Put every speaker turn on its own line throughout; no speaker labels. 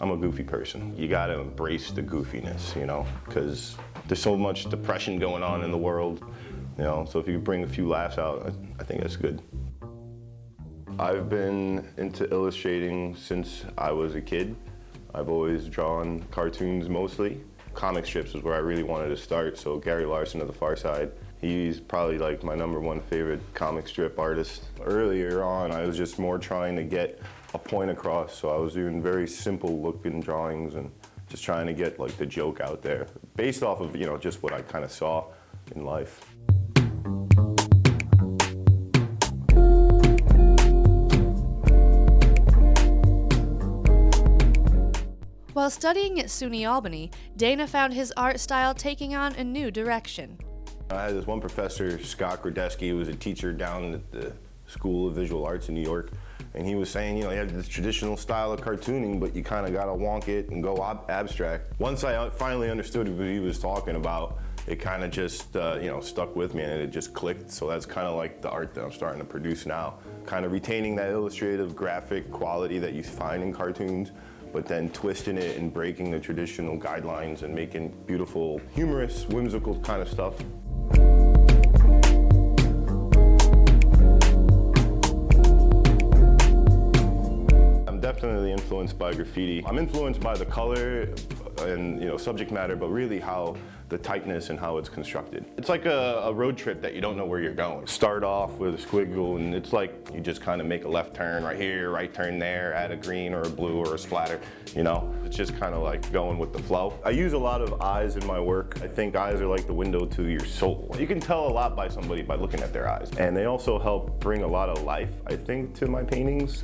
I'm a goofy person. You gotta embrace the goofiness, you know, because there's so much depression going on in the world, you know, so if you bring a few laughs out, I think that's good. I've been into illustrating since I was a kid. I've always drawn cartoons mostly. Comic strips is where I really wanted to start, so Gary Larson of The Far Side, he's probably like my #1 favorite comic strip artist. Earlier on, I was just more trying to get a point across, so I was doing very simple looking drawings and just trying to get like the joke out there, based off of, you know, just what I kind of saw in life.
While studying at SUNY Albany, Dana found his art style taking on a new direction.
I had this one professor, Scott Grodesky, who was a teacher down at the School of Visual Arts in New York, and he was saying, you know, you have this traditional style of cartooning, but you kind of got to wonk it and go abstract. Once I finally understood what he was talking about, it kind of just, you know, stuck with me and it just clicked. So that's kind of like the art that I'm starting to produce now. Kind of retaining that illustrative graphic quality that you find in cartoons, but then twisting it and breaking the traditional guidelines and making beautiful, humorous, whimsical kind of stuff. I'm definitely influenced by graffiti. I'm influenced by the color and, you know, subject matter, but really how the tightness and how it's constructed. It's like a road trip that you don't know where you're going. Start off with a squiggle and it's like you just kind of make a left turn right here, right turn there, add a green or a blue or a splatter, you know? It's just kind of like going with the flow. I use a lot of eyes in my work. I think eyes are like the window to your soul. You can tell a lot by somebody by looking at their eyes. And they also help bring a lot of life, I think, to my paintings.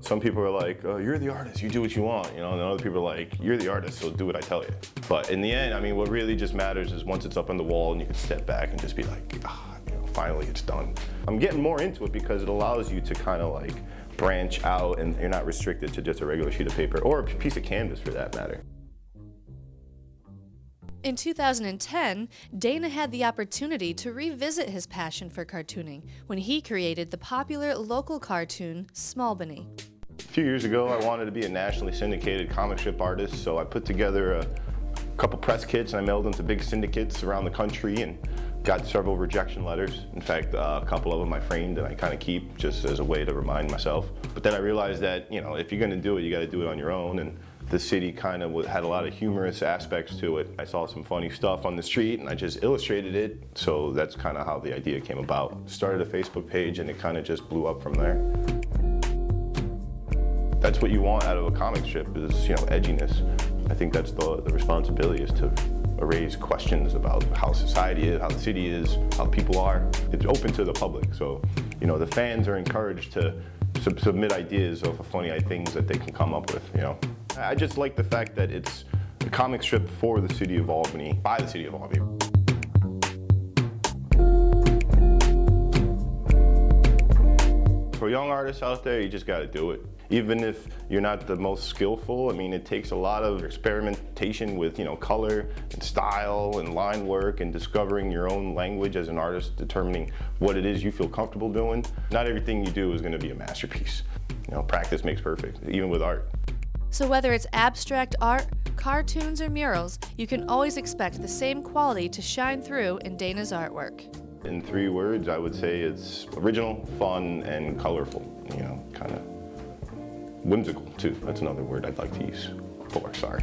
Some people are like, oh, you're the artist, you do what you want, you know, and other people are like, you're the artist, so do what I tell you. But in the end, I mean, what really just matters is once it's up on the wall and you can step back and just be like, you know, finally it's done. I'm getting more into it because it allows you to kind of like branch out and you're not restricted to just a regular sheet of paper or a piece of canvas for that matter.
In 2010, Dana had the opportunity to revisit his passion for cartooning when he created the popular local cartoon, Smallbany.
A few years ago, I wanted to be a nationally syndicated comic strip artist, so I put together a couple press kits and I mailed them to big syndicates around the country and got several rejection letters. In fact, a couple of them I framed and I kind of keep just as a way to remind myself. But then I realized that, you know, if you're going to do it, you got to do it on your own. And the city kind of had a lot of humorous aspects to it. I saw some funny stuff on the street and I just illustrated it. So that's kind of how the idea came about. Started a Facebook page and it kind of just blew up from there. That's what you want out of a comic strip is, you know, edginess. I think that's the responsibility is to raise questions about how society is, how the city is, how people are. It's open to the public, so, you know, the fans are encouraged to submit ideas of funny things that they can come up with, you know. I just like the fact that it's a comic strip for the city of Albany, by the city of Albany. For young artists out there, you just gotta do it. Even if you're not the most skillful, I mean, it takes a lot of experimentation with, you know, color and style and line work and discovering your own language as an artist, determining what it is you feel comfortable doing. Not everything you do is gonna be a masterpiece. You know, practice makes perfect, even with art.
So whether it's abstract art, cartoons, or murals, you can always expect the same quality to shine through in Dana's artwork.
In 3 words, I would say it's original, fun, and colorful. You know, kind of whimsical, too. That's another word I'd like to use. Sorry.